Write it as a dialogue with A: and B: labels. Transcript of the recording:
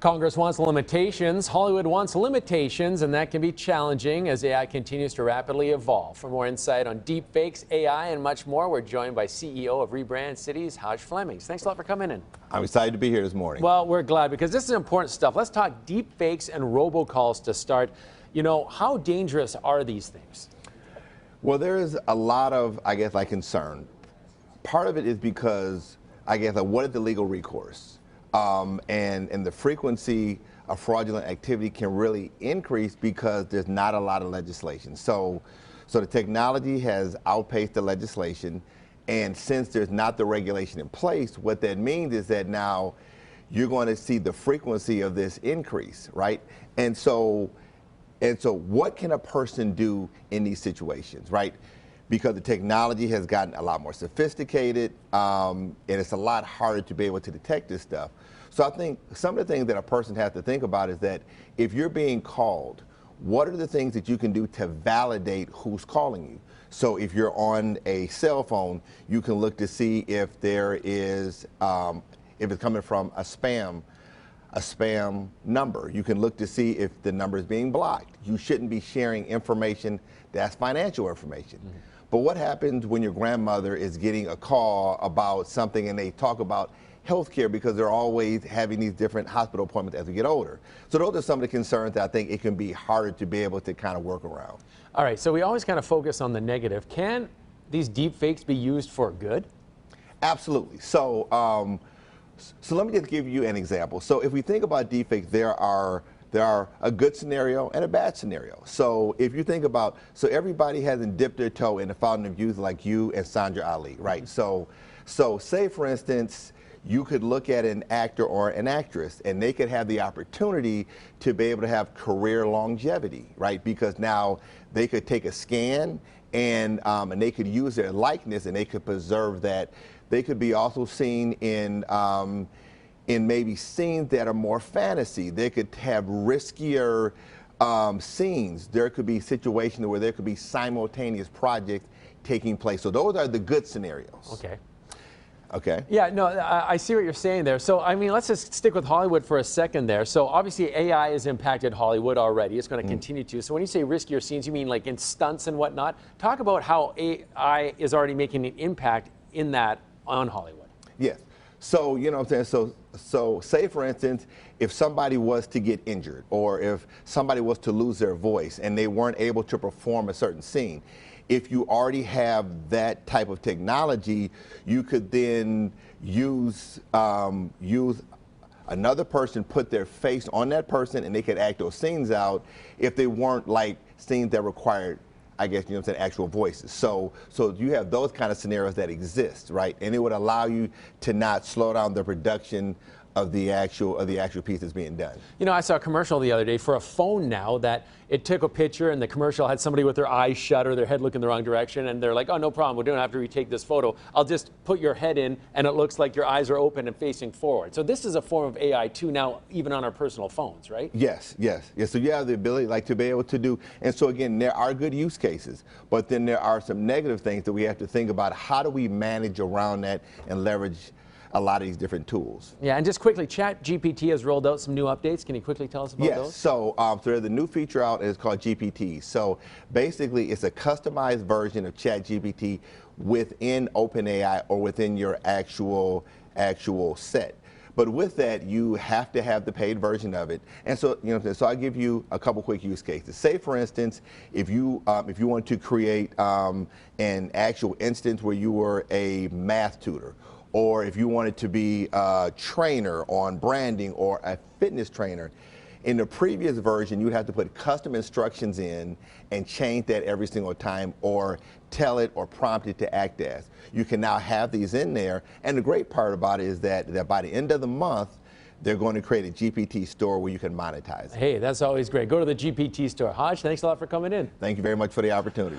A: Congress wants limitations, Hollywood wants limitations, and that can be challenging as AI continues to rapidly evolve. For more insight on deepfakes, AI, and much more, we're joined by CEO of Rebrand Cities, Haj Flemings. Thanks a lot for coming in.
B: I'm excited to be here this morning.
A: Well, we're glad because this is important stuff. Let's talk deepfakes and robocalls to start. You know, how dangerous are these things?
B: Well, there is a lot of, concern. Part of it is because, what is the legal recourse? And the frequency of fraudulent activity can really increase because there's not a lot of legislation. So the technology has outpaced the legislation, and since there's not the regulation in place, what that means is that now you're going to see the frequency of this increase, right? And so what can a person do in these situations, right? Because the technology has gotten a lot more sophisticated, and it's a lot harder to be able to detect this stuff. So I think some of the things that a person has to think about is that if you're being called, what are the things that you can do to validate who's calling you? So if you're on a cell phone, you can look to see if there is, if it's coming from a spam number. You can look to see if the number is being blocked. You shouldn't be sharing information that's financial information. Mm-hmm. But what happens when your grandmother is getting a call about something and they talk about healthcare because they're always having these different hospital appointments as we get older? So those are some of the concerns that I think it can be harder to be able to kind of work around.
A: All right, so we always kind of focus on the negative. Can these deep fakes be used for good?
B: Absolutely. So let me just give you an example. So if we think about deepfakes, there are a good scenario and a bad scenario. So if you think about, so everybody hasn't dipped their toe in the fountain of youth like you and Sandra Ali, right? So say for instance, you could look at an actor or an actress and they could have the opportunity to be able to have career longevity, right? Because now they could take a scan and they could use their likeness and they could preserve that. They could be also seen in maybe scenes that are more fantasy. They could have riskier scenes. There could be situations where there could be simultaneous projects taking place. So those are the good scenarios.
A: Okay.
B: Okay.
A: Yeah, no, I see what you're saying there. So, I mean, let's just stick with Hollywood for a second there. So, obviously, AI has impacted Hollywood already. It's going to continue to. So, when you say riskier scenes, you mean like in stunts and whatnot? Talk about how AI is already making an impact in that on Hollywood.
B: Yes. So, you know what I'm saying? So say, for instance, if somebody was to get injured or if somebody was to lose their voice and they weren't able to perform a certain scene, if you already have that type of technology, you could then use another person, put their face on that person, and they could act those scenes out if they weren't like scenes that required, I guess, you know what I'm saying, actual voices. So you have those kind of scenarios that exist, right? And it would allow you to not slow down the production of the actual piece that's being done.
A: You know, I saw a commercial the other day for a phone now that it took a picture and the commercial had somebody with their eyes shut or their head looking the wrong direction, and they're like, oh, no problem, we don't have to retake this photo. I'll just put your head in and it looks like your eyes are open and facing forward. So this is a form of AI too now, even on our personal phones, right?
B: Yes. So you have the ability to be able to do, and so again, there are good use cases, but then there are some negative things that we have to think about. How do we manage around that and leverage a lot of these different tools?
A: Yeah, and just quickly, ChatGPT has rolled out some new updates. Can you quickly tell us about those?
B: Yes, so there's a new feature out, and it's called GPT. So basically, it's a customized version of ChatGPT within OpenAI or within your actual set. But with that, you have to have the paid version of it. And so, you know, so I'll give you a couple quick use cases. Say, for instance, if you want to create an actual instance where you were a math tutor, or if you wanted to be a trainer on branding or a fitness trainer, in the previous version, you'd have to put custom instructions in and change that every single time or tell it or prompt it to act as. You can now have these in there, and the great part about it is that by the end of the month, they're going to create a GPT store where you can monetize it.
A: Hey, that's always great. Go to the GPT store. Haj, thanks a lot for coming in.
B: Thank you very much for the opportunity.